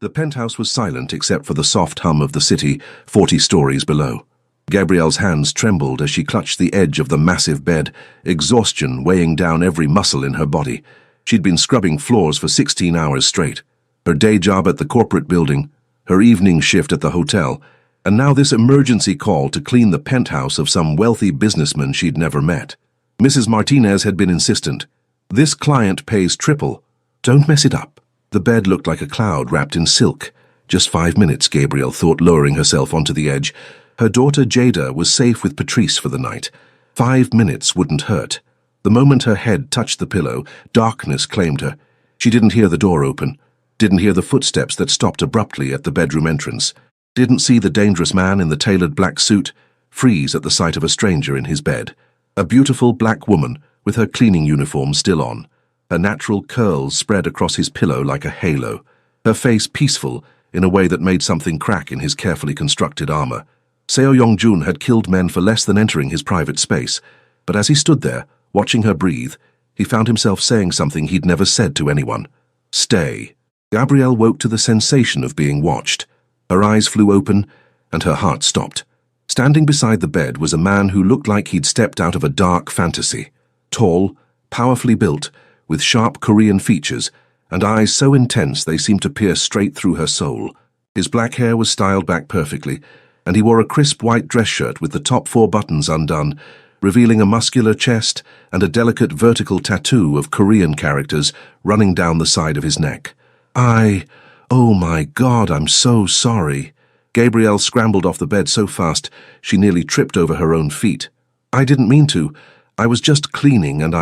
The penthouse was silent except for the soft hum of the city 40 stories below. Gabrielle's hands trembled as she clutched the edge of the massive bed, exhaustion weighing down every muscle in her body. She'd been scrubbing floors for 16 hours straight. Her day job at the corporate building, her evening shift at the hotel, and now this emergency call to clean the penthouse of some wealthy businessman she'd never met. Mrs. Martinez had been insistent. "This client pays triple. Don't mess it up." The bed looked like a cloud wrapped in silk. Just 5 minutes, Gabrielle thought, lowering herself onto the edge. Her daughter Jada was safe with Patrice for the night. 5 minutes wouldn't hurt. The moment her head touched the pillow, darkness claimed her. She didn't hear the door open, didn't hear the footsteps that stopped abruptly at the bedroom entrance, didn't see the dangerous man in the tailored black suit freeze at the sight of a stranger in his bed. A beautiful black woman with her cleaning uniform still on, her natural curls spread across his pillow like a halo, her face peaceful in a way that made something crack in his carefully constructed armor. Seo Yong-jun had killed men for less than entering his private space, but as he stood there, watching her breathe, he found himself saying something he'd never said to anyone. "Stay." Gabrielle woke to the sensation of being watched. Her eyes flew open, and her heart stopped. Standing beside the bed was a man who looked like he'd stepped out of a dark fantasy. Tall, powerfully built, with sharp Korean features, and eyes so intense they seemed to pierce straight through her soul. His black hair was styled back perfectly, and he wore a crisp white dress shirt with the top 4 buttons undone, revealing a muscular chest and a delicate vertical tattoo of Korean characters running down the side of his neck. Oh my God, I'm so sorry." Gabrielle scrambled off the bed so fast she nearly tripped over her own feet. "I didn't mean to. I was just cleaning and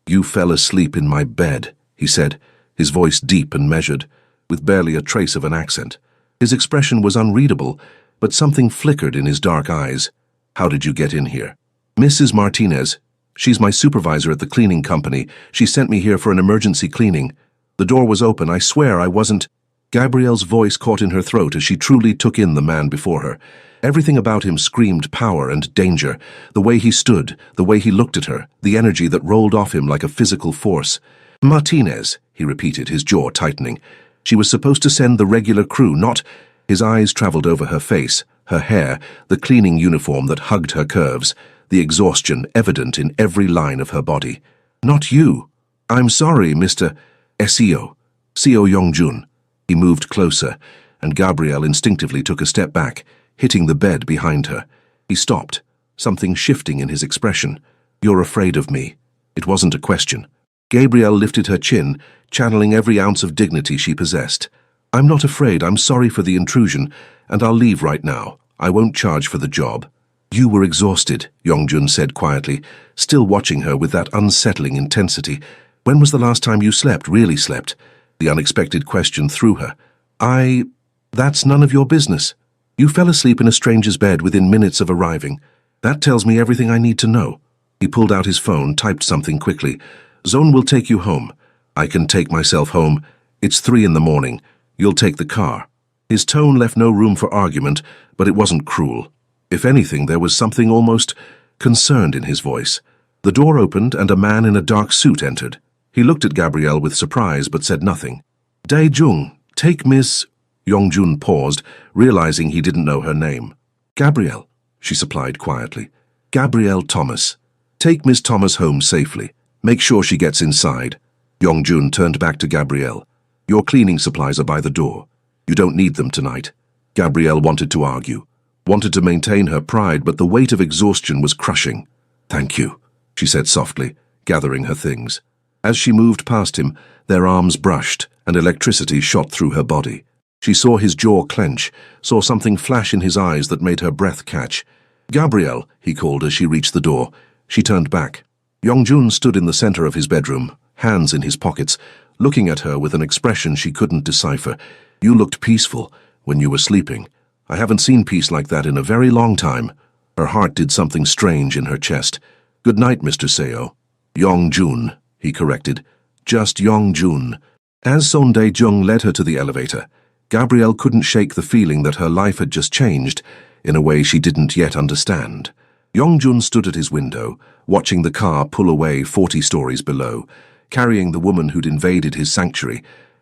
You fell asleep in my bed," he said, his voice deep and measured, with barely a trace of an accent. His expression was unreadable, but something flickered in his dark eyes. "How did you get in here?" "Mrs. Martinez. She's my supervisor at the cleaning company. She sent me here for an emergency cleaning. The door was open. I swear I wasn't—" Gabrielle's voice caught in her throat as she truly took in the man before her. Everything about him screamed power and danger. The way he stood, the way he looked at her, the energy that rolled off him like a physical force. "Martinez," he repeated, his jaw tightening. "She was supposed to send the regular crew, not—" His eyes traveled over her face, her hair, the cleaning uniform that hugged her curves, the exhaustion evident in every line of her body. "Not you." "I'm sorry, Mr. Seo Yong-jun." He moved closer, and Gabrielle instinctively took a step back, hitting the bed behind her. He stopped, something shifting in his expression. "You're afraid of me." It wasn't a question. Gabrielle lifted her chin, channeling every ounce of dignity she possessed. "I'm not afraid. I'm sorry for the intrusion, and I'll leave right now. I won't charge for the job." "You were exhausted," Yong-jun said quietly, still watching her with that unsettling intensity. "When was the last time you slept, really slept?" The unexpected question threw her. That's none of your business. You fell asleep in a stranger's bed within minutes of arriving. That tells me everything I need to know." He pulled out his phone, typed something quickly. "Zone will take you home." "I can take myself home. It's 3 in the morning. You'll take the car." His tone left no room for argument, but it wasn't cruel. If anything, there was something almost concerned in his voice. The door opened and a man in a dark suit entered. He looked at Gabrielle with surprise but said nothing. "Dae-jung, take Miss—" Yong-jun paused, realizing he didn't know her name. "Gabrielle," she supplied quietly. "Gabrielle Thomas. Take Miss Thomas home safely. Make sure she gets inside." Yong-jun turned back to Gabrielle. "Your cleaning supplies are by the door. You don't need them tonight." Gabrielle wanted to argue, wanted to maintain her pride, but the weight of exhaustion was crushing. "Thank you," she said softly, gathering her things. As she moved past him, their arms brushed and electricity shot through her body. She saw his jaw clench, saw something flash in his eyes that made her breath catch. "Gabrielle," he called as she reached the door. She turned back. Yong-jun stood in the center of his bedroom, hands in his pockets, looking at her with an expression she couldn't decipher. "You looked peaceful when you were sleeping. I haven't seen peace like that in a very long time." Her heart did something strange in her chest. "Good night, Mr. Seo." "Yong-jun," he corrected. "Just Yong-jun." As Son Dae-jung led her to the elevator, Gabrielle couldn't shake the feeling that her life had just changed in a way she didn't yet understand. Yong-jun stood at his window, watching the car pull away 40 stories below, carrying the woman who'd invaded his sanctuary,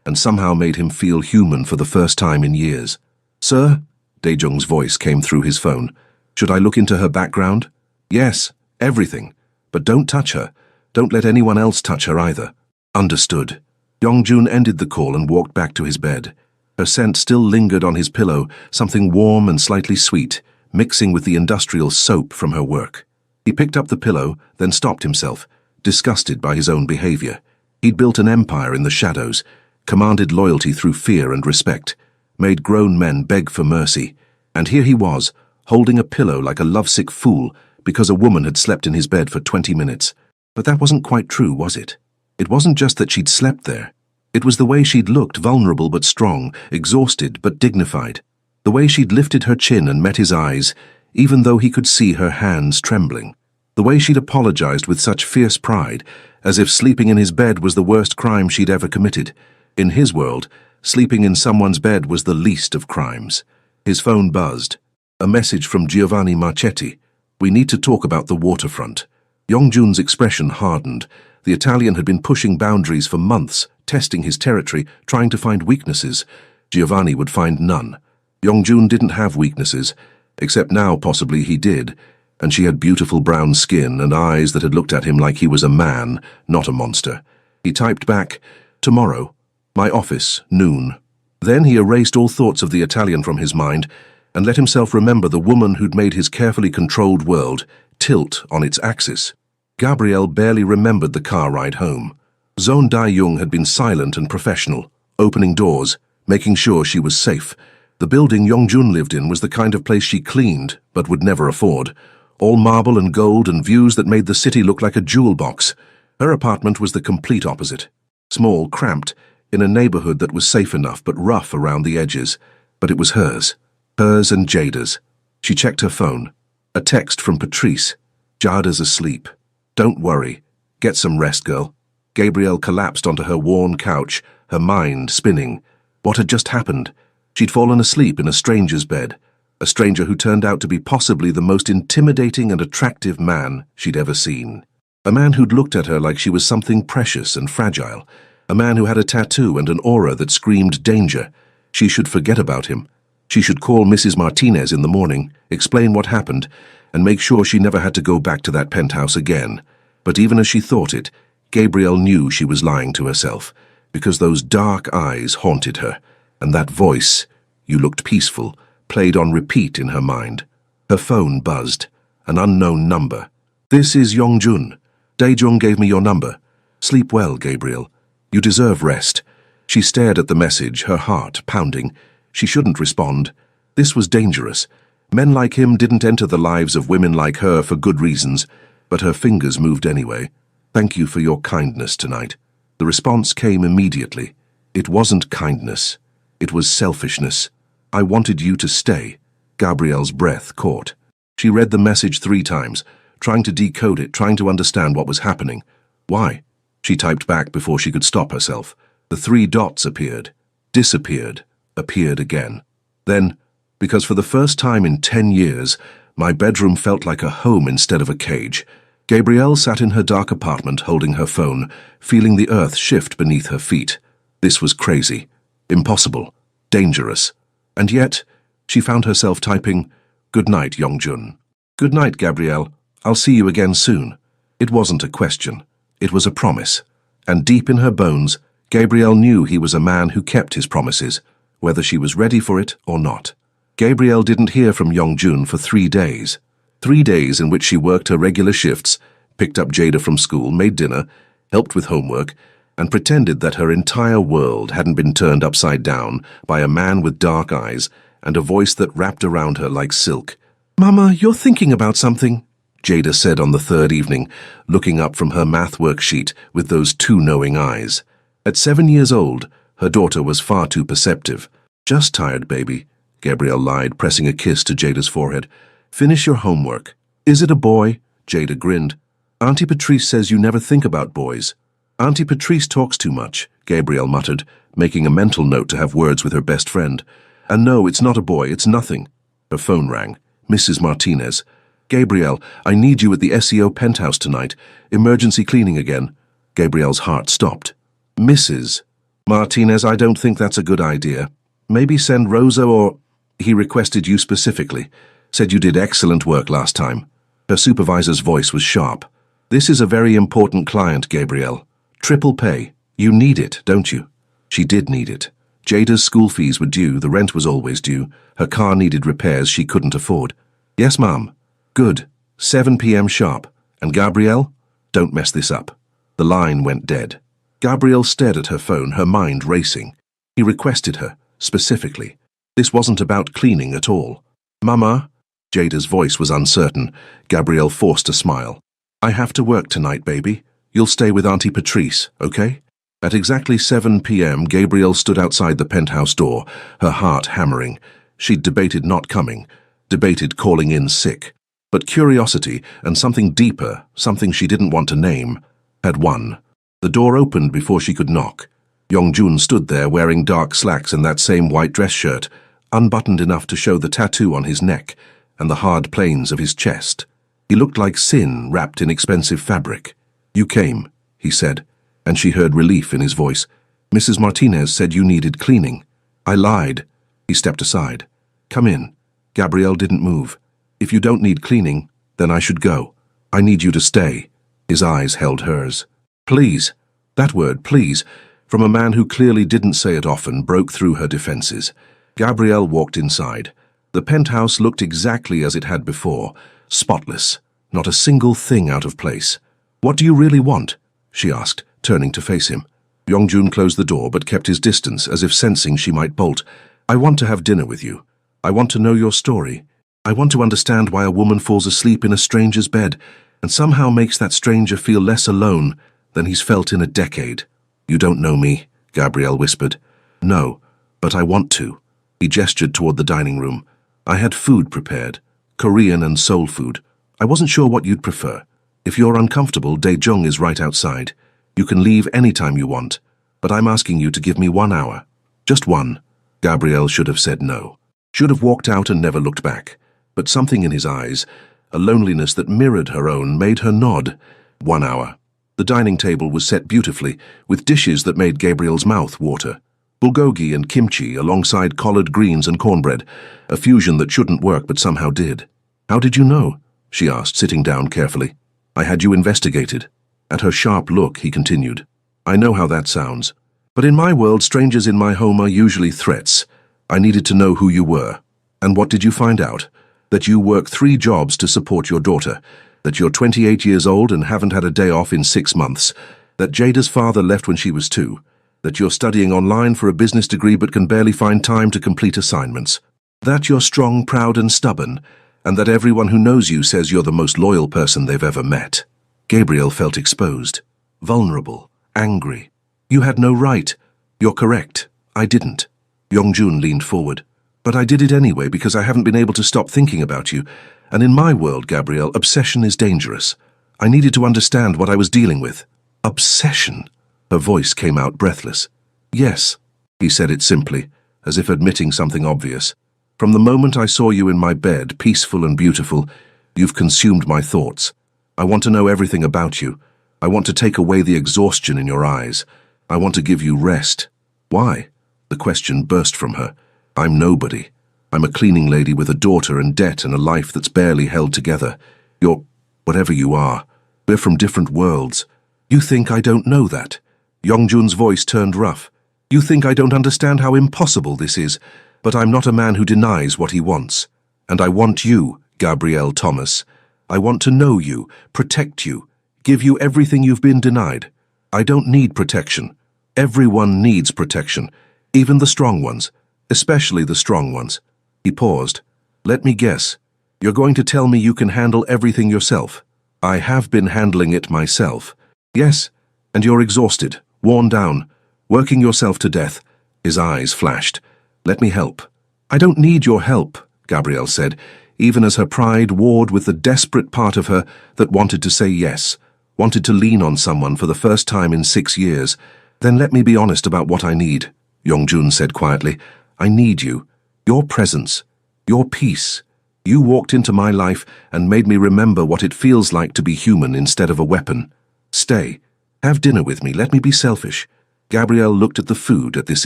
and somehow made him feel human for the first time in years. "Sir?" Dae-jung's voice came through his phone. "Should I look into her background?" "Yes, everything. But don't touch her. Don't let anyone else touch her either." "Understood." Yongjun ended the call and walked back to his bed. Her scent still lingered on his pillow, something warm and slightly sweet, mixing with the industrial soap from her work. He picked up the pillow, then stopped himself, disgusted by his own behavior. He'd built an empire in the shadows, commanded loyalty through fear and respect, made grown men beg for mercy, and here he was, holding a pillow like a lovesick fool because a woman had slept in his bed for 20 minutes. But that wasn't quite true, was it? It wasn't just that she'd slept there. It was the way she'd looked, vulnerable but strong, exhausted but dignified. The way she'd lifted her chin and met his eyes, even though he could see her hands trembling. The way she'd apologized with such fierce pride, as if sleeping in his bed was the worst crime she'd ever committed. In his world, sleeping in someone's bed was the least of crimes. His phone buzzed. A message from Giovanni Marchetti. "We need to talk about the waterfront." Yongjun's expression hardened. The Italian had been pushing boundaries for months, testing his territory, trying to find weaknesses. Giovanni would find none. Yongjun didn't have weaknesses, except now possibly he did, and she had beautiful brown skin and eyes that had looked at him like he was a man, not a monster. He typed back, "Tomorrow. My office, noon." Then he erased all thoughts of the Italian from his mind and let himself remember the woman who'd made his carefully controlled world tilt on its axis. Gabrielle barely remembered the car ride home. Zone Dai-Jung had been silent and professional, opening doors, making sure she was safe. The building Yongjun lived in was the kind of place she cleaned, but would never afford. All marble and gold and views that made the city look like a jewel box. Her apartment was the complete opposite. Small, cramped, in a neighborhood that was safe enough but rough around the edges. But it was hers. Hers and Jada's. She checked her phone. A text from Patrice. "Jada's asleep. Don't worry. Get some rest, girl." Gabrielle collapsed onto her worn couch, her mind spinning. What had just happened? She'd fallen asleep in a stranger's bed. A stranger who turned out to be possibly the most intimidating and attractive man she'd ever seen. A man who'd looked at her like she was something precious and fragile. A man who had a tattoo and an aura that screamed danger. She should forget about him. She should call Mrs. Martinez in the morning, explain what happened, and make sure she never had to go back to that penthouse again. But even as she thought it, Gabrielle knew she was lying to herself, because those dark eyes haunted her, and that voice, "You looked peaceful," played on repeat in her mind. Her phone buzzed. An unknown number. "This is Yongjun. Dae-jung gave me your number. Sleep well, Gabriel. You deserve rest." She stared at the message, her heart pounding. She shouldn't respond. This was dangerous. Men like him didn't enter the lives of women like her for good reasons, but her fingers moved anyway. "Thank you for your kindness tonight." The response came immediately. It wasn't kindness. It was selfishness. "I wanted you to stay." Gabrielle's breath caught. She read the message 3 times, trying to decode it, trying to understand what was happening. "Why?" She typed back before she could stop herself. The 3 dots appeared, disappeared, appeared again. Then, because for the first time in 10 years, my bedroom felt like a home instead of a cage. Gabrielle sat in her dark apartment holding her phone, feeling the earth shift beneath her feet. This was crazy, impossible, dangerous. And yet, she found herself typing, "Good night, Yongjun." "Good night, Gabrielle. I'll see you again soon." It wasn't a question. It was a promise. And deep in her bones, Gabrielle knew he was a man who kept his promises, whether she was ready for it or not. Gabrielle didn't hear from Yongjun for 3 days. 3 days in which she worked her regular shifts, picked up Jada from school, made dinner, helped with homework, and pretended that her entire world hadn't been turned upside down by a man with dark eyes and a voice that wrapped around her like silk. "Mama, you're thinking about something," Jada said on the 3rd evening, looking up from her math worksheet with those 2 knowing eyes. At 7 years old, her daughter was far too perceptive. "Just tired, baby," Gabrielle lied, pressing a kiss to Jada's forehead. "Finish your homework." "Is it a boy?" Jada grinned. "Auntie Patrice says you never think about boys." "Auntie Patrice talks too much," Gabrielle muttered, making a mental note to have words with her best friend. "And no, it's not a boy, it's nothing." Her phone rang. "Mrs. Martinez." "Gabrielle, I need you at the SEO penthouse tonight. Emergency cleaning again." Gabrielle's heart stopped. "Mrs." Martinez, I don't think that's a good idea. Maybe send Rosa or... He requested you specifically. Said you did excellent work last time. Her supervisor's voice was sharp. This is a very important client, Gabrielle. Triple pay. You need it, don't you? She did need it. Jada's school fees were due, the rent was always due, her car needed repairs she couldn't afford. Yes, ma'am. Good. 7 p.m. sharp. And Gabrielle? Don't mess this up. The line went dead. Gabrielle stared at her phone, her mind racing. He requested her, specifically. This wasn't about cleaning at all. Mama? Jada's voice was uncertain. Gabrielle forced a smile. I have to work tonight, baby. You'll stay with Auntie Patrice, okay? At exactly 7 p.m., Gabrielle stood outside the penthouse door, her heart hammering. She'd debated not coming, debated calling in sick. But curiosity and something deeper, something she didn't want to name, had won. The door opened before she could knock. Yongjun stood there wearing dark slacks and that same white dress shirt, unbuttoned enough to show the tattoo on his neck and the hard planes of his chest. He looked like sin wrapped in expensive fabric. You came, he said, and she heard relief in his voice. Mrs. Martinez said you needed cleaning. I lied. He stepped aside. Come in. Gabrielle didn't move. If you don't need cleaning, then I should go. I need you to stay. His eyes held hers. Please. That word, please, from a man who clearly didn't say it often, broke through her defenses. Gabrielle walked inside. The penthouse looked exactly as it had before, spotless, not a single thing out of place. What do you really want? She asked, turning to face him. Yongjun closed the door but kept his distance as if sensing she might bolt. I want to have dinner with you. I want to know your story. I want to understand why a woman falls asleep in a stranger's bed and somehow makes that stranger feel less alone than he's felt in a decade. You don't know me, Gabrielle whispered. No, but I want to. He gestured toward the dining room. I had food prepared, Korean and soul food. I wasn't sure what you'd prefer. If you're uncomfortable, Daejong is right outside. You can leave anytime you want, but I'm asking you to give me 1 hour. Just one. Gabrielle should have said no. Should have walked out and never looked back. But something in his eyes, a loneliness that mirrored her own, made her nod. 1 hour. The dining table was set beautifully, with dishes that made Gabrielle's mouth water. Bulgogi and kimchi alongside collard greens and cornbread, a fusion that shouldn't work but somehow did. How did you know? She asked, sitting down carefully. I had you investigated. At her sharp look, he continued. I know how that sounds. But in my world, strangers in my home are usually threats. I needed to know who you were. And what did you find out? That you work 3 jobs to support your daughter. That you're 28 years old and haven't had a day off in 6 months. That Jada's father left when she was 2. That you're studying online for a business degree but can barely find time to complete assignments. That you're strong, proud and stubborn. And that everyone who knows you says you're the most loyal person they've ever met. Gabrielle felt exposed, vulnerable, angry. You had no right. You're correct. I didn't. Yongjun leaned forward. But I did it anyway because I haven't been able to stop thinking about you. And in my world, Gabrielle, obsession is dangerous. I needed to understand what I was dealing with. Obsession? Her voice came out breathless. Yes, he said it simply, as if admitting something obvious. From the moment I saw you in my bed, peaceful and beautiful, you've consumed my thoughts. I want to know everything about you. I want to take away the exhaustion in your eyes. I want to give you rest. Why? The question burst from her. I'm nobody. I'm a cleaning lady with a daughter and debt and a life that's barely held together. You're whatever you are. We're from different worlds. You think I don't know that? Yongjun's voice turned rough. You think I don't understand how impossible this is, but I'm not a man who denies what he wants. And I want you, Gabrielle Thomas. I want to know you, protect you, give you everything you've been denied. I don't need protection. Everyone needs protection, even the strong ones, especially the strong ones. He paused. Let me guess. You're going to tell me you can handle everything yourself. I have been handling it myself. Yes, and you're exhausted, worn down, working yourself to death. His eyes flashed. Let me help. I don't need your help, Gabrielle said, even as her pride warred with the desperate part of her that wanted to say yes, wanted to lean on someone for the first time in 6 years. Then let me be honest about what I need, Yongjun said quietly. I need you. Your presence. Your peace. You walked into my life and made me remember what it feels like to be human instead of a weapon. Stay. Have dinner with me. Let me be selfish. Gabrielle looked at the food, at this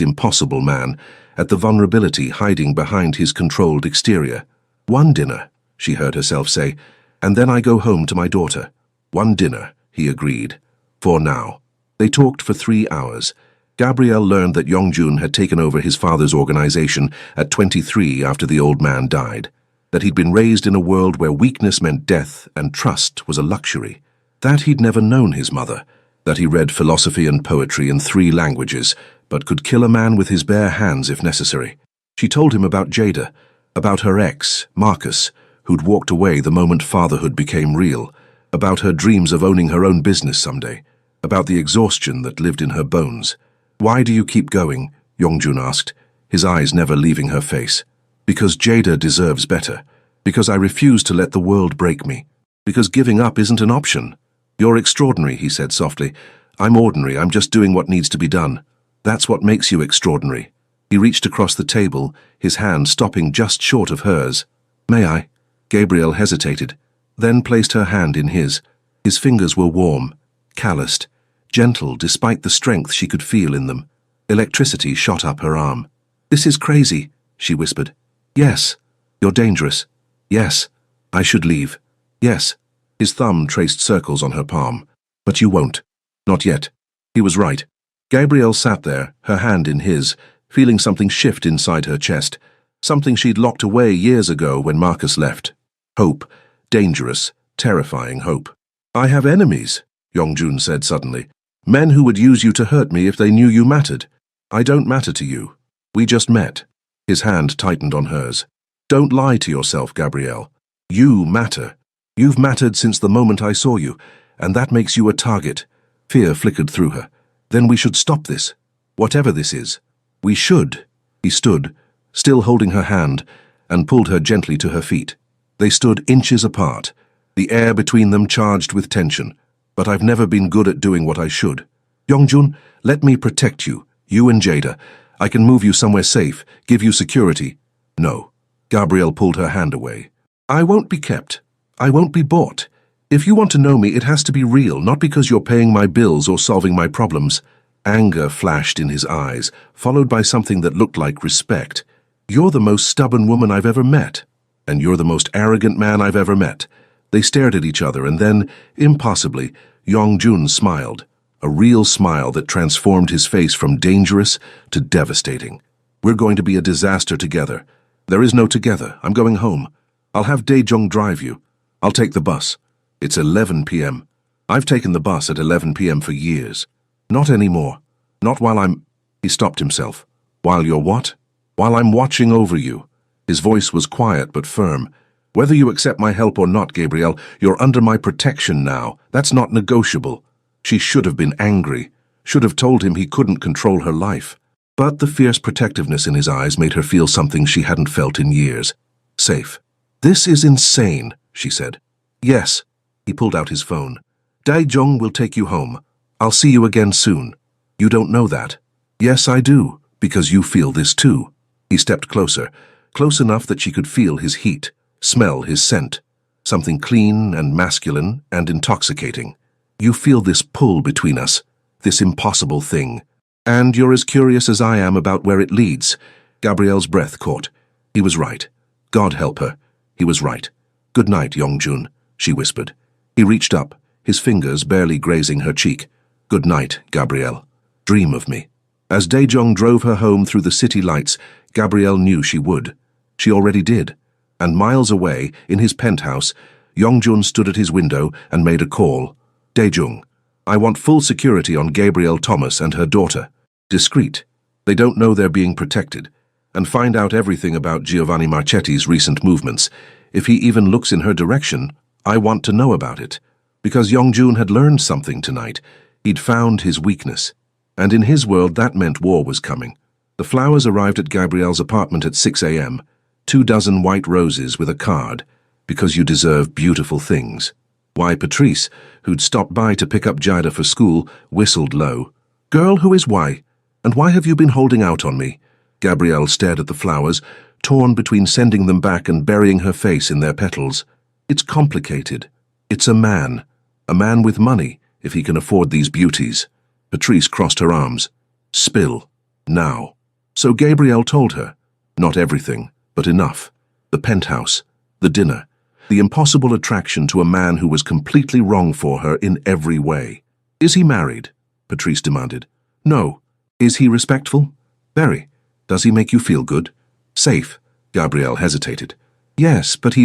impossible man, at the vulnerability hiding behind his controlled exterior. "One dinner," she heard herself say, "and then I go home to my daughter." "One dinner," he agreed. "For now." They talked for 3 hours. Gabrielle learned that Yongjun had taken over his father's organization at 23 after the old man died, that he'd been raised in a world where weakness meant death and trust was a luxury, that he'd never known his mother, that he read philosophy and poetry in 3 languages, but could kill a man with his bare hands if necessary. She told him about Jada, about her ex, Marcus, who'd walked away the moment fatherhood became real, about her dreams of owning her own business someday, about the exhaustion that lived in her bones. "Why do you keep going?" Yongjun asked, his eyes never leaving her face. "Because Jada deserves better. Because I refuse to let the world break me. Because giving up isn't an option." "You're extraordinary," he said softly. "I'm ordinary. I'm just doing what needs to be done. That's what makes you extraordinary." He reached across the table, his hand stopping just short of hers. "May I?" Gabrielle hesitated, then placed her hand in his. His fingers were warm, calloused, gentle despite the strength she could feel in them. Electricity shot up her arm. "This is crazy," she whispered. "Yes." "You're dangerous." "Yes." "I should leave." "Yes." His thumb traced circles on her palm. "But you won't." "Not yet." He was right. Gabrielle sat there, her hand in his, feeling something shift inside her chest, something she'd locked away years ago when Marcus left. Hope. Dangerous, terrifying hope. "I have enemies," Yongjun said suddenly. "Men who would use you to hurt me if they knew you mattered. I don't matter to you. We just met." His hand tightened on hers. "Don't lie to yourself, Gabrielle. You matter. You've mattered since the moment I saw you, and that makes you a target." Fear flickered through her. "Then we should stop this. Whatever this is. We should." He stood, still holding her hand, and pulled her gently to her feet. They stood inches apart, the air between them charged with tension. "But I've never been good at doing what I should. Yongjun, let me protect you, you and Jada. I can move you somewhere safe, give you security." "No." Gabrielle pulled her hand away. "I won't be kept. I won't be bought. If you want to know me, it has to be real, not because you're paying my bills or solving my problems." Anger flashed in his eyes, followed by something that looked like respect. "You're the most stubborn woman I've ever met. And you're the most arrogant man I've ever met." They stared at each other, and then, impossibly, Yongjun smiled, a real smile that transformed his face from dangerous to devastating. "We're going to be a disaster together." "There is no together. I'm going home. I'll have Daejong drive you. I'll take the bus." "It's 11 p.m. I've taken the bus at 11 p.m. for years." "Not anymore. Not while I'm—" He stopped himself. "While you're what?" "While I'm watching over you." His voice was quiet but firm. "Whether you accept my help or not, Gabrielle, you're under my protection now. That's not negotiable." She should have been angry, should have told him he couldn't control her life. But the fierce protectiveness in his eyes made her feel something she hadn't felt in years. Safe. "This is insane," she said. "Yes." He pulled out his phone. "Daejong will take you home. I'll see you again soon." "You don't know that." "Yes, I do, because you feel this too." He stepped closer, close enough that she could feel his heat, smell his scent. Something clean and masculine and intoxicating. "You feel this pull between us, this impossible thing. And you're as curious as I am about where it leads." Gabrielle's breath caught. He was right. God help her. He was right. "Good night, Yongjun," she whispered. He reached up, his fingers barely grazing her cheek. "Good night, Gabrielle. Dream of me." As Daejong drove her home through the city lights, Gabrielle knew she would. She already did. And miles away, in his penthouse, Yongjun stood at his window and made a call. "Daejong, I want full security on Gabrielle Thomas and her daughter. Discreet. They don't know they're being protected. And find out everything about Giovanni Marchetti's recent movements. If he even looks in her direction, I want to know about it." Because Yongjun had learned something tonight. He'd found his weakness. And in his world, that meant war was coming. The flowers arrived at Gabrielle's apartment at 6 a.m. 24 white roses with a card. "Because you deserve beautiful things." Why, Patrice, who'd stopped by to pick up Jada for school, whistled low. "Girl, who is why? And why have you been holding out on me?" Gabrielle stared at the flowers, torn between sending them back and burying her face in their petals. "It's complicated. It's a man. A man with money, if he can afford these beauties." Patrice crossed her arms. Spill. Now. So Gabrielle told her. Not everything, but enough. The penthouse. The dinner. The impossible attraction to a man who was completely wrong for her in every way. Is he married? Patrice demanded. No. Is he respectful? Very. Does he make you feel good? Safe. Gabrielle hesitated. Yes, but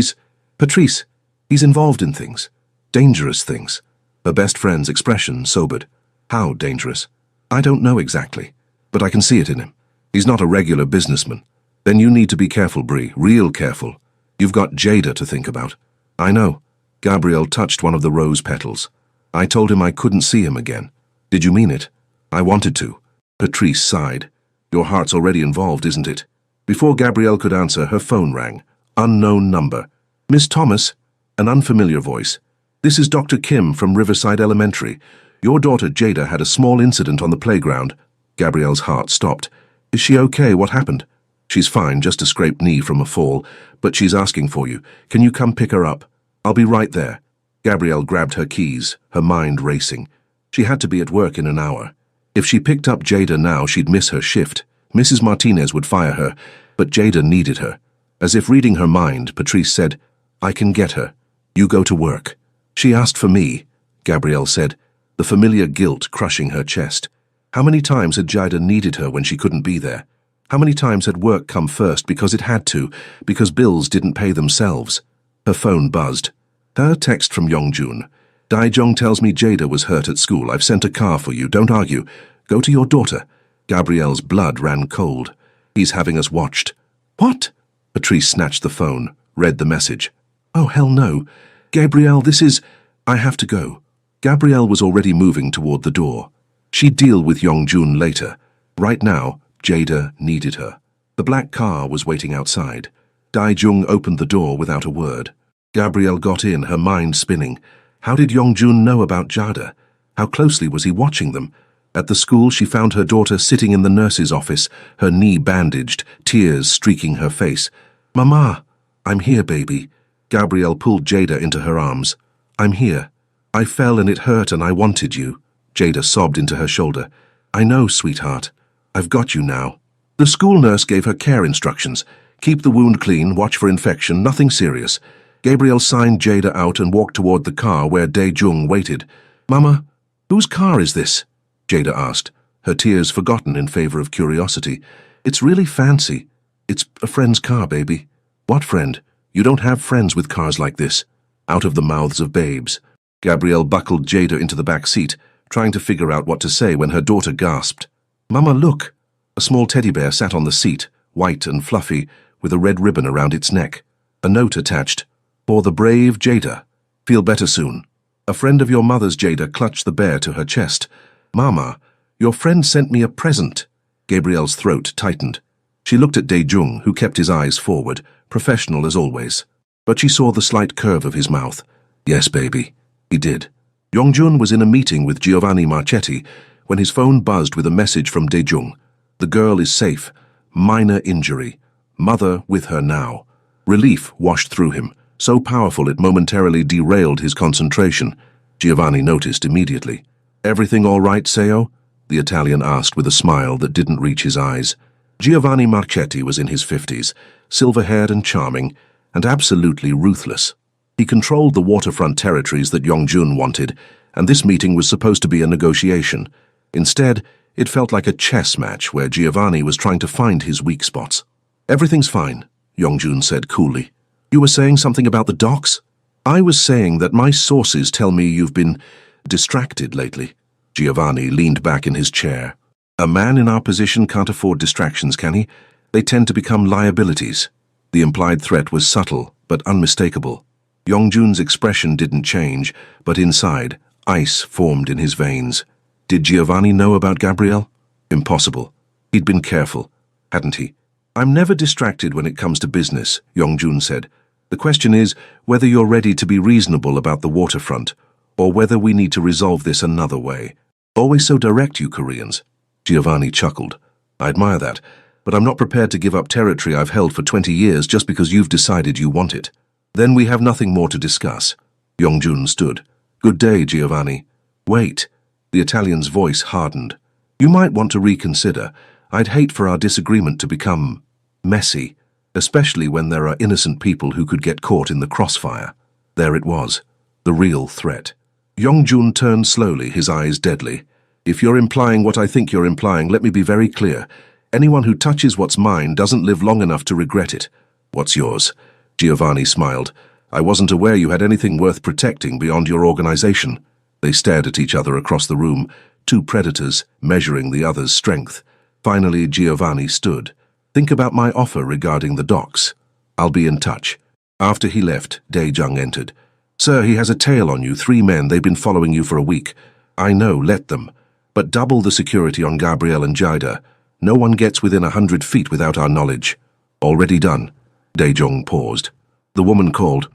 Patrice, he's involved in things. Dangerous things. Her best friend's expression sobered. How dangerous? I don't know exactly, but I can see it in him. He's not a regular businessman. Then you need to be careful, Bree, real careful. You've got Jada to think about. I know. Gabrielle touched one of the rose petals. I told him I couldn't see him again. Did you mean it? I wanted to. Patrice sighed. Your heart's already involved, isn't it? Before Gabrielle could answer, her phone rang. Unknown number. Miss Thomas? An unfamiliar voice. This is Dr. Kim from Riverside Elementary. Your daughter Jada had a small incident on the playground. Gabrielle's heart stopped. Is she okay? What happened? She's fine, just a scraped knee from a fall, but she's asking for you. Can you come pick her up? I'll be right there. Gabrielle grabbed her keys, her mind racing. She had to be at work in an hour. If she picked up Jada now, she'd miss her shift. Mrs. Martinez would fire her, but Jada needed her. As if reading her mind, Patrice said, I can get her. You go to work. She asked for me, Gabrielle said, the familiar guilt crushing her chest. How many times had Jada needed her when she couldn't be there? How many times had work come first because it had to, because bills didn't pay themselves? Her phone buzzed. Her text from Yongjun. Daijong tells me Jada was hurt at school. I've sent a car for you. Don't argue. Go to your daughter. Gabrielle's blood ran cold. He's having us watched. What? Patrice snatched the phone, read the message. Oh, hell no. Gabrielle, this is... I have to go. Gabrielle was already moving toward the door. She'd deal with Yongjun later. Right now, Jada needed her. The black car was waiting outside. Daijung opened the door without a word. Gabrielle got in, her mind spinning. How did Yongjun know about Jada? How closely was he watching them? At the school, she found her daughter sitting in the nurse's office, her knee bandaged, tears streaking her face. Mama, I'm here, baby. Gabrielle pulled Jada into her arms. I'm here. I fell and it hurt and I wanted you. Jada sobbed into her shoulder. I know, sweetheart. I've got you now. The school nurse gave her care instructions. Keep the wound clean, watch for infection, nothing serious. Gabrielle signed Jada out and walked toward the car where Daejung waited. Mama, whose car is this? Jada asked, her tears forgotten in favor of curiosity. It's really fancy. It's a friend's car, baby. What friend? You don't have friends with cars like this. Out of the mouths of babes. Gabrielle buckled Jada into the back seat, trying to figure out what to say when her daughter gasped. Mama, look. A small teddy bear sat on the seat, white and fluffy, with a red ribbon around its neck. A note attached. For the brave Jada. Feel better soon. A friend of your mother's, Jada, clutched the bear to her chest. Mama, your friend sent me a present. Gabrielle's throat tightened. She looked at Daejung, who kept his eyes forward, professional as always. But she saw the slight curve of his mouth. Yes, baby. He did. Yongjun was in a meeting with Giovanni Marchetti when his phone buzzed with a message from Daejung. The girl is safe. Minor injury. Mother with her now. Relief washed through him, so powerful it momentarily derailed his concentration. Giovanni noticed immediately. Everything all right, Seo? The Italian asked with a smile that didn't reach his eyes. Giovanni Marchetti was in his 50s, silver-haired and charming, and absolutely ruthless. He controlled the waterfront territories that Yongjun wanted, and this meeting was supposed to be a negotiation. Instead, it felt like a chess match where Giovanni was trying to find his weak spots. Everything's fine, Yongjun said coolly. You were saying something about the docks? I was saying that my sources tell me you've been distracted lately. Giovanni leaned back in his chair. A man in our position can't afford distractions, can he? They tend to become liabilities. The implied threat was subtle, but unmistakable. Yongjun's expression didn't change, but inside, ice formed in his veins. Did Giovanni know about Gabrielle? Impossible. He'd been careful, hadn't he? I'm never distracted when it comes to business, Yongjun said. The question is whether you're ready to be reasonable about the waterfront, or whether we need to resolve this another way. Always so direct, you Koreans. Giovanni chuckled. I admire that, but I'm not prepared to give up territory I've held for 20 years just because you've decided you want it. Then we have nothing more to discuss. Yongjun stood. Good day, Giovanni. Wait. The Italian's voice hardened. You might want to reconsider. I'd hate for our disagreement to become messy, especially when there are innocent people who could get caught in the crossfire. There it was, the real threat. Yongjun turned slowly, his eyes deadly. If you're implying what I think you're implying, let me be very clear. Anyone who touches what's mine doesn't live long enough to regret it. What's yours? Giovanni smiled. I wasn't aware you had anything worth protecting beyond your organization. They stared at each other across the room, two predators measuring the other's strength. Finally, Giovanni stood. Think about my offer regarding the docks. I'll be in touch. After he left, Dae-jung entered. Sir, he has a tail on you, 3 men, they've been following you for a week. I know, let them. But double the security on Gabrielle and Jida. No one gets within 100 feet without our knowledge. Already done. Dae-jung paused. The woman called.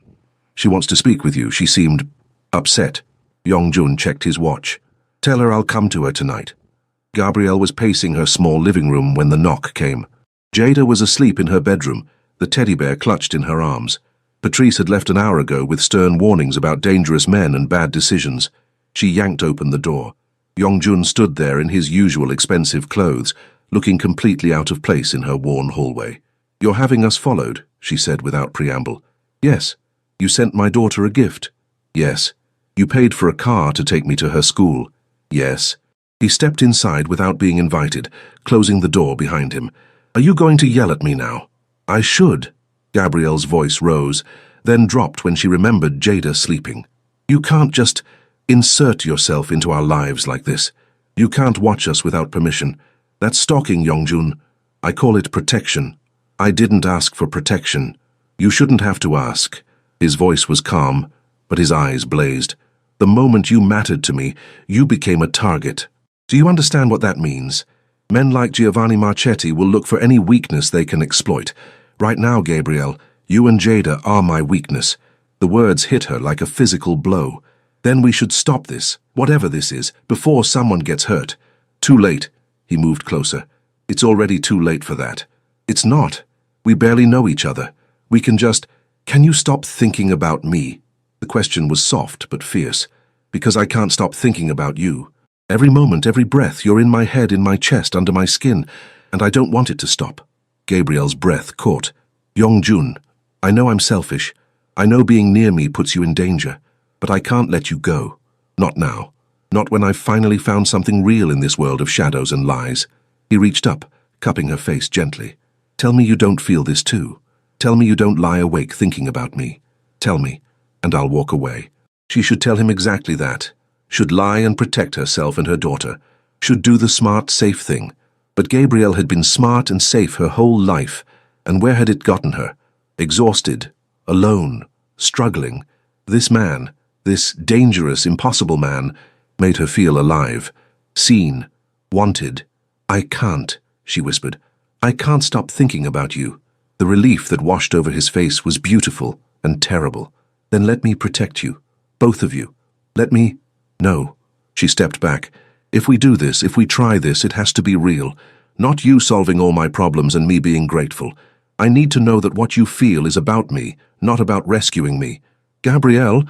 She wants to speak with you. She seemed upset. Yongjun checked his watch. Tell her I'll come to her tonight. Gabrielle was pacing her small living room when the knock came. Jada was asleep in her bedroom, the teddy bear clutched in her arms. Patrice had left an hour ago with stern warnings about dangerous men and bad decisions. She yanked open the door. Yongjun stood there in his usual expensive clothes, looking completely out of place in her worn hallway. You're having us followed, she said without preamble. Yes. You sent my daughter a gift. Yes. You paid for a car to take me to her school. Yes. He stepped inside without being invited, closing the door behind him. Are you going to yell at me now? I should. Gabrielle's voice rose, then dropped when she remembered Jada sleeping. You can't just insert yourself into our lives like this. You can't watch us without permission. That's stalking, Yongjun. I call it protection. I didn't ask for protection. You shouldn't have to ask. His voice was calm, but his eyes blazed. The moment you mattered to me, you became a target. Do you understand what that means? Men like Giovanni Marchetti will look for any weakness they can exploit. Right now, Gabrielle, you and Jada are my weakness. The words hit her like a physical blow. Then we should stop this, whatever this is, before someone gets hurt. Too late. He moved closer. It's already too late for that. It's not. We barely know each other. We can just... Can you stop thinking about me? The question was soft but fierce. Because I can't stop thinking about you. Every moment, every breath, you're in my head, in my chest, under my skin, and I don't want it to stop. Gabrielle's breath caught. Yongjun, I know I'm selfish. I know being near me puts you in danger, but I can't let you go. Not now. Not when I've finally found something real in this world of shadows and lies. He reached up, cupping her face gently. Tell me you don't feel this too. Tell me you don't lie awake thinking about me. Tell me, and I'll walk away. She should tell him exactly that. Should lie and protect herself and her daughter. Should do the smart, safe thing. But Gabrielle had been smart and safe her whole life, and where had it gotten her? Exhausted, alone, struggling. This man, this dangerous, impossible man, made her feel alive, seen, wanted. I can't, she whispered. I can't stop thinking about you. The relief that washed over his face was beautiful and terrible. Then let me protect you, both of you. Let me... No. She stepped back. If we do this, if we try this, it has to be real. Not you solving all my problems and me being grateful. I need to know that what you feel is about me, not about rescuing me. Gabrielle,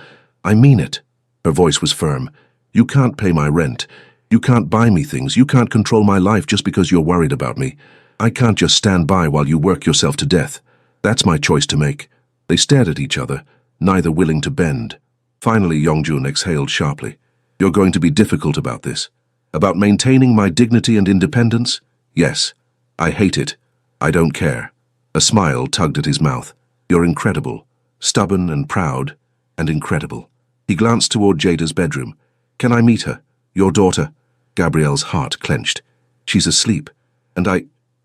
I mean it. Her voice was firm. You can't pay my rent. You can't buy me things. You can't control my life just because you're worried about me. I can't just stand by while you work yourself to death. That's my choice to make. They stared at each other, neither willing to bend. Finally, Yongjun exhaled sharply. You're going to be difficult about this. About maintaining my dignity and independence? Yes. I hate it. I don't care. A smile tugged at his mouth. You're incredible. Stubborn and proud, and incredible. He glanced toward Jada's bedroom. Can I meet her? Your daughter? Gabrielle's heart clenched. She's asleep. And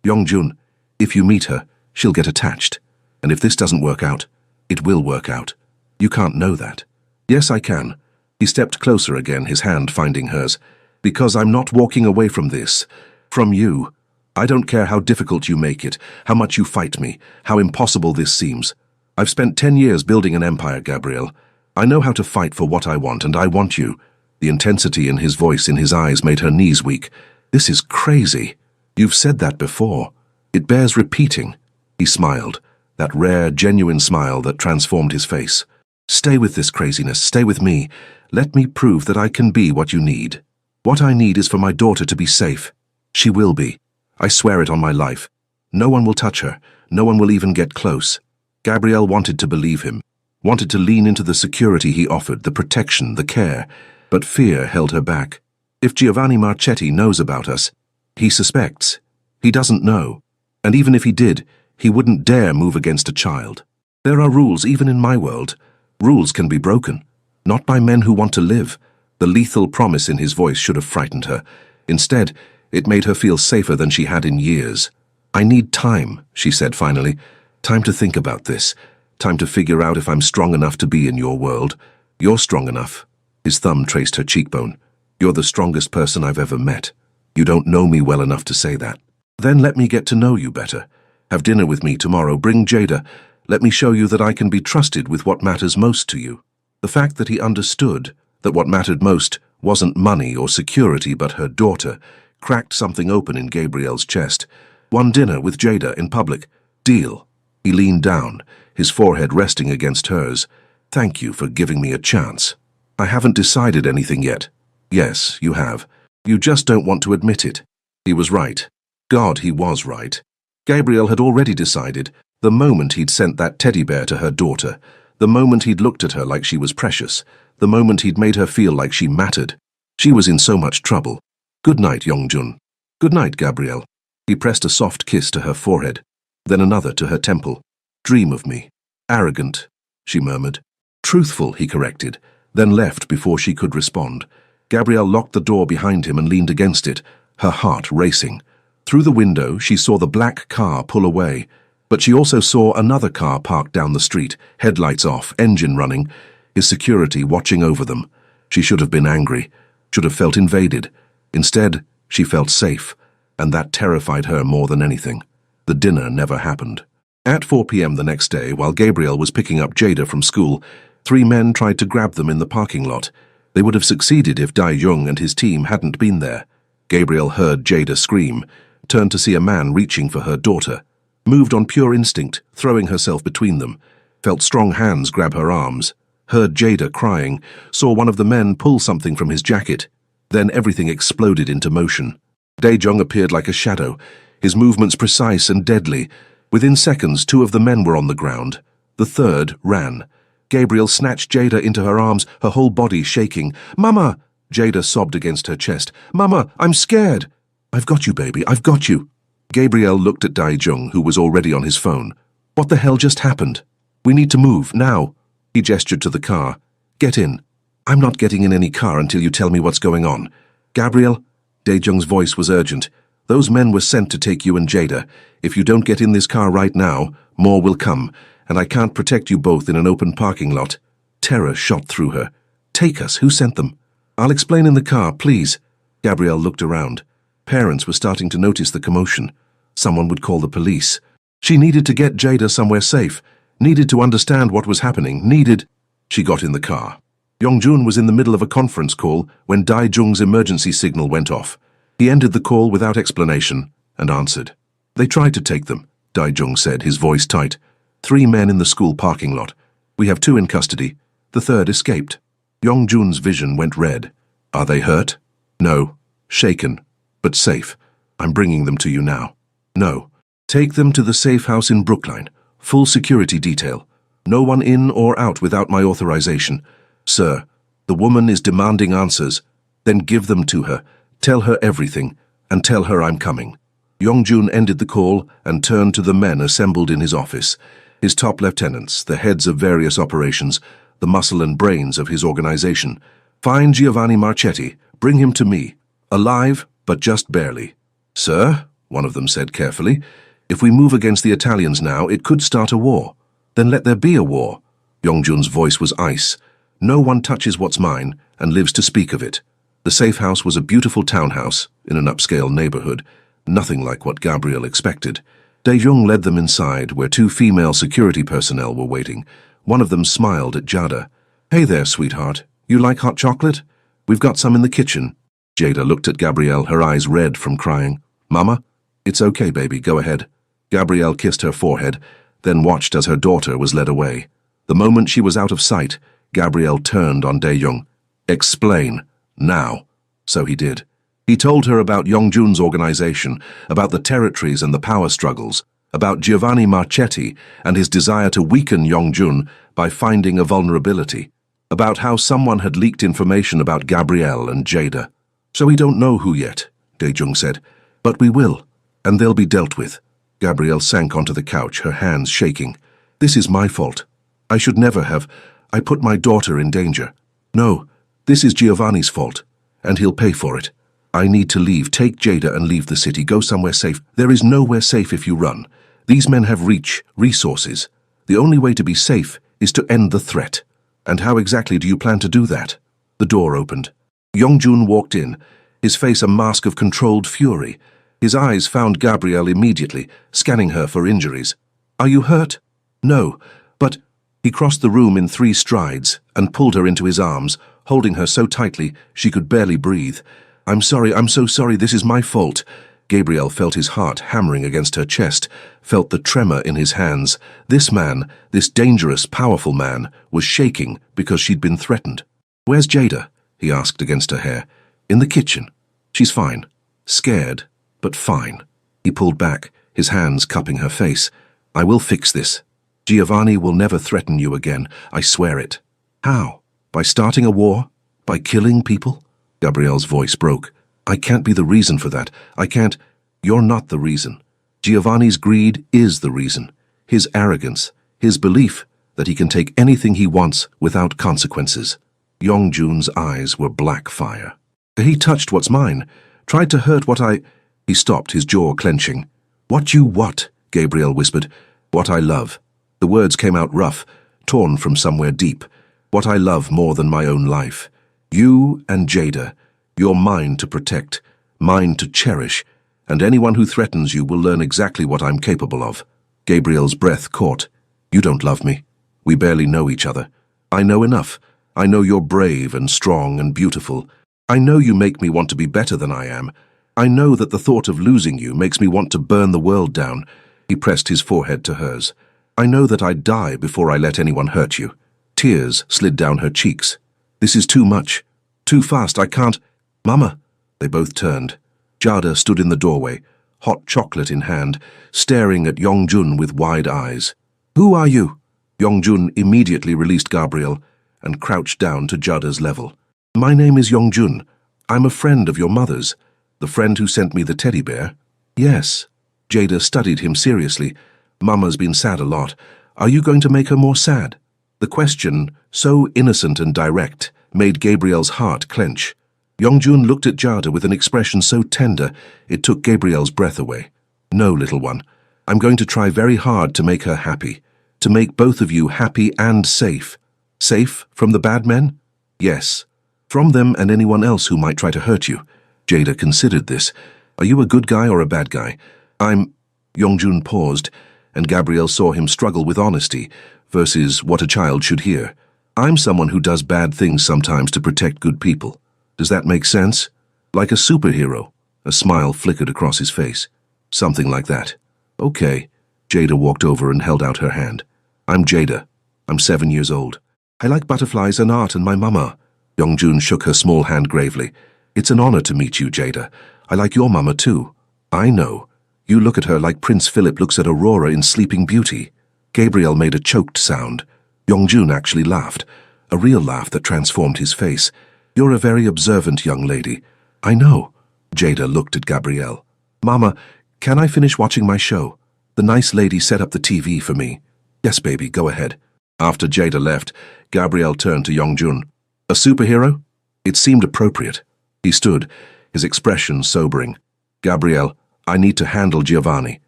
Yongjun, if you meet her, she'll get attached. And if this doesn't work out, it will work out. You can't know that. Yes, I can. He stepped closer again, his hand finding hers. Because I'm not walking away from this. From you. I don't care how difficult you make it, how much you fight me, how impossible this seems. I've spent 10 years building an empire, Gabrielle. I know how to fight for what I want, and I want you. The intensity in his voice, in his eyes, made her knees weak. This is crazy. You've said that before. It bears repeating. He smiled, that rare, genuine smile that transformed his face. Stay with this craziness, stay with me. Let me prove that I can be what you need. What I need is for my daughter to be safe. She will be. I swear it on my life. No one will touch her. No one will even get close. Gabrielle wanted to believe him, wanted to lean into the security he offered, the protection, the care, but fear held her back. If Giovanni Marchetti knows about us, he suspects. He doesn't know. And even if he did, he wouldn't dare move against a child. There are rules even in my world. Rules can be broken, not by men who want to live. The lethal promise in his voice should have frightened her. Instead, it made her feel safer than she had in years. I need time, she said finally. Time to think about this. Time to figure out if I'm strong enough to be in your world. You're strong enough. His thumb traced her cheekbone. You're the strongest person I've ever met. You don't know me well enough to say that. Then let me get to know you better. Have dinner with me tomorrow. Bring Jada. Let me show you that I can be trusted with what matters most to you. The fact that he understood that what mattered most wasn't money or security but her daughter cracked something open in Gabrielle's chest. One dinner with Jada in public. Deal. He leaned down, his forehead resting against hers. Thank you for giving me a chance. I haven't decided anything yet. Yes, you have. You just don't want to admit it. He was right. God, he was right. Gabrielle had already decided, the moment he'd sent that teddy bear to her daughter, the moment he'd looked at her like she was precious, the moment he'd made her feel like she mattered. She was in so much trouble. Good night, Yongjun. Good night, Gabrielle. He pressed a soft kiss to her forehead, then another to her temple. Dream of me. Arrogant, she murmured. Truthful, he corrected, then left before she could respond. Gabrielle locked the door behind him and leaned against it, her heart racing. Through the window, she saw the black car pull away, but she also saw another car parked down the street, headlights off, engine running, his security watching over them. She should have been angry, should have felt invaded. Instead, she felt safe, and that terrified her more than anything. The dinner never happened. At 4 p.m. the next day, while Gabrielle was picking up Jada from school, 3 men tried to grab them in the parking lot. They would have succeeded if Dai Jung and his team hadn't been there. Gabrielle heard Jada scream, turned to see a man reaching for her daughter, moved on pure instinct, throwing herself between them, felt strong hands grab her arms, heard Jada crying, saw one of the men pull something from his jacket. Then everything exploded into motion. Dae-jung appeared like a shadow, his movements precise and deadly. Within seconds, 2 of the men were on the ground. The third ran. Gabrielle snatched Jada into her arms, her whole body shaking. "Mama!" Jada sobbed against her chest. "Mama, I'm scared!" "I've got you, baby, I've got you." Gabrielle looked at Dae-jung, who was already on his phone. "What the hell just happened? We need to move, now." He gestured to the car. "Get in." "I'm not getting in any car until you tell me what's going on." "Gabrielle?" Dae-jung's voice was urgent. "Those men were sent to take you and Jada. If you don't get in this car right now, more will come, and I can't protect you both in an open parking lot." Terror shot through her. "Take us, who sent them?" "I'll explain in the car, please." Gabrielle looked around. Parents were starting to notice the commotion. Someone would call the police. She needed to get Jada somewhere safe, needed to understand what was happening, needed... She got in the car. Yongjun was in the middle of a conference call when Dae-jung's emergency signal went off. He ended the call without explanation and answered. "They tried to take them," Dae-jung said, his voice tight. 3 men in the school parking lot. We have 2 in custody. The third escaped." Yongjun's vision went red. "Are they hurt?" "No. Shaken. But safe. I'm bringing them to you now." "No. Take them to the safe house in Brookline. Full security detail. No one in or out without my authorization." "Sir, the woman is demanding answers." "Then give them to her. Tell her everything, and tell her I'm coming." Yongjun ended the call and turned to the men assembled in his office. His top lieutenants, the heads of various operations, the muscle and brains of his organization. "Find Giovanni Marchetti. Bring him to me. Alive, but just barely." "Sir," one of them said carefully, "if we move against the Italians now, it could start a war." "Then let there be a war." Yongjun's voice was ice. "No one touches what's mine and lives to speak of it." The safe house was a beautiful townhouse in an upscale neighborhood, nothing like what Gabrielle expected. Dae-jung led them inside, where 2 female security personnel were waiting. One of them smiled at Jada. "Hey there, sweetheart. You like hot chocolate? We've got some in the kitchen." Jada looked at Gabrielle, her eyes red from crying. "Mama?" "It's okay, baby, go ahead." Gabrielle kissed her forehead, then watched as her daughter was led away. The moment she was out of sight, Gabrielle turned on Dae-jung. "Explain. Now." So he did. He told her about Yongjun's organization, about the territories and the power struggles, about Giovanni Marchetti and his desire to weaken Yongjun by finding a vulnerability, about how someone had leaked information about Gabrielle and Jada. "So we don't know who yet," Daejung said, "but we will, and they'll be dealt with." Gabrielle sank onto the couch, her hands shaking. "This is my fault. I should never have. I put my daughter in danger. No, this is Giovanni's fault, and he'll pay for it. I need to leave. Take Jada and leave the city. Go somewhere safe. There is nowhere safe if you run. These men have reach, resources. The only way to be safe is to end the threat. And how exactly do you plan to do that?" The door opened. Yongjun walked in, his face a mask of controlled fury. His eyes found Gabrielle immediately, scanning her for injuries. "Are you hurt?" "No, but—" He crossed the room in 3 strides and pulled her into his arms, holding her so tightly she could barely breathe. I'm so sorry, this is my fault." Gabrielle felt his heart hammering against her chest, felt the tremor in his hands. This man, this dangerous, powerful man, was shaking because she'd been threatened. "Where's Jada?" he asked against her hair. "In the kitchen. She's fine. Scared, but fine." He pulled back, his hands cupping her face. "I will fix this. Giovanni will never threaten you again, I swear it." "How? By starting a war? By killing people?" Gabrielle's voice broke. "I can't be the reason for that. I can't—" "You're not the reason. Giovanni's greed is the reason. His arrogance, his belief that he can take anything he wants without consequences." Yongjun's eyes were black fire. "He touched what's mine, tried to hurt what I—" He stopped, his jaw clenching. "What you what?" Gabrielle whispered. "What I love." The words came out rough, torn from somewhere deep. "What I love more than my own life. You and Jada. You're mine to protect, mine to cherish, and anyone who threatens you will learn exactly what I'm capable of." Gabrielle's breath caught. "You don't love me. We barely know each other. I know enough. I know you're brave and strong and beautiful. I know you make me want to be better than I am. I know that the thought of losing you makes me want to burn the world down." He pressed his forehead to hers. "I know that I'd die before I let anyone hurt you." Tears slid down her cheeks. "This is too much. Too fast. I can't—" "Mama!" They both turned. Jada stood in the doorway, hot chocolate in hand, staring at Yongjun with wide eyes. "Who are you?" Yongjun immediately released Gabrielle and crouched down to Jada's level. "My name is Yongjun. I'm a friend of your mother's. The friend who sent me the teddy bear." "Yes." Jada studied him seriously. "Mama's been sad a lot. Are you going to make her more sad?" The question, so innocent and direct, made Gabrielle's heart clench. Yongjun looked at Jada with an expression so tender it took Gabrielle's breath away. "No, little one. I'm going to try very hard to make her happy. To make both of you happy and safe." "Safe from the bad men?" "Yes. From them and anyone else who might try to hurt you." Jada considered this. "Are you a good guy or a bad guy?" "I'm—" Yongjun paused, and Gabrielle saw him struggle with honesty versus what a child should hear. "I'm someone who does bad things sometimes to protect good people. Does that make sense? Like a superhero." A smile flickered across his face. "Something like that." "Okay." Jada walked over and held out her hand. "I'm Jada. I'm 7 years old. I like butterflies and art and my mama." Yongjun shook her small hand gravely. "It's an honor to meet you, Jada. I like your mama too." "I know. You look at her like Prince Philip looks at Aurora in Sleeping Beauty." Gabrielle made a choked sound. Yongjun actually laughed, a real laugh that transformed his face. "You're a very observant young lady." "I know." Jada looked at Gabrielle. "Mama, can I finish watching my show? The nice lady set up the TV for me." "Yes, baby, go ahead." After Jada left, Gabrielle turned to Yongjun. "A superhero?" It seemed appropriate. He stood, his expression sobering. "Gabrielle, I need to handle Giovanni.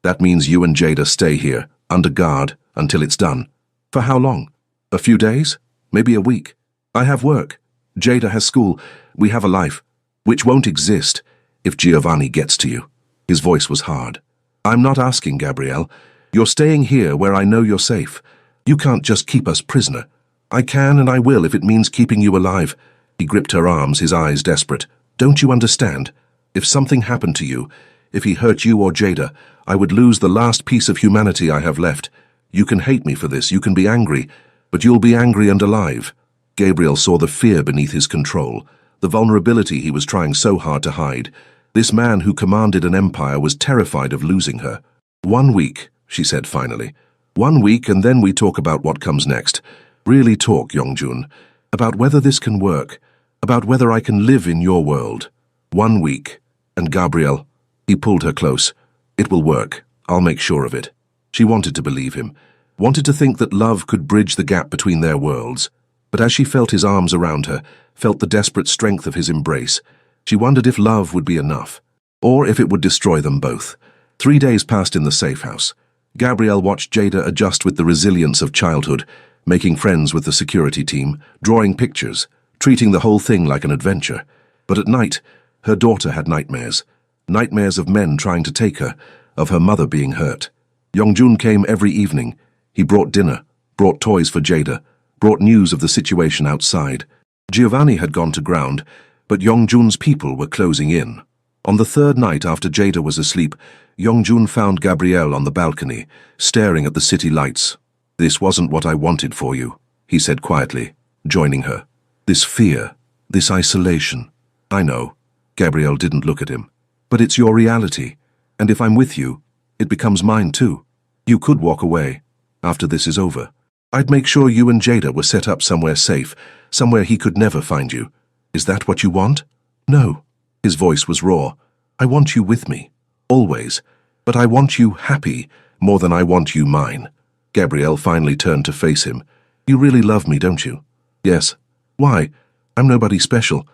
That means you and Jada stay here, under guard, until it's done." "For how long? A few days? Maybe a week?" "I have work. Jada has school. We have a life, which won't exist if Giovanni gets to you." His voice was hard. "I'm not asking, Gabrielle. You're staying here where I know you're safe. You can't just keep us prisoner." "I can and I will if it means keeping you alive." He gripped her arms, his eyes desperate. "Don't you understand? If something happened to you, if he hurt you or Jada, I would lose the last piece of humanity I have left. You can hate me for this, you can be angry, but you'll be angry and alive." Gabrielle saw the fear beneath his control. the vulnerability he was trying so hard to hide. This man who commanded an empire was terrified of losing her. 1 week, she said finally. 1 week, and then we talk about what comes next. Really talk, Yongjun. About whether this can work. About whether I can live in your world. 1 week. And Gabrielle, he pulled her close. It will work. I'll make sure of it. She wanted to believe him. Wanted to think that love could bridge the gap between their worlds. But as she felt his arms around her, felt the desperate strength of his embrace, she wondered if love would be enough, or if it would destroy them both. 3 days passed in the safe house. Gabrielle watched Jada adjust with the resilience of childhood, making friends with the security team, drawing pictures, treating the whole thing like an adventure. But at night, her daughter had nightmares. Nightmares of men trying to take her, of her mother being hurt. Yongjun came every evening. He brought dinner, brought toys for Jada, brought news of the situation outside. Giovanni had gone to ground, but Yongjun's people were closing in. On the third night after Jada was asleep, Yongjun found Gabrielle on the balcony, staring at the city lights. "This wasn't what I wanted for you," he said quietly, joining her. "This fear, this isolation." "I know." Gabrielle didn't look at him. "But it's your reality, and if I'm with you, it becomes mine too. You could walk away. After this is over, I'd make sure you and Jada were set up somewhere safe, somewhere he could never find you. Is that what you want?" "No." His voice was raw. "I want you with me. Always. But I want you happy more than I want you mine." Gabrielle finally turned to face him. "You really love me, don't you?" "Yes." "Why? I'm nobody special.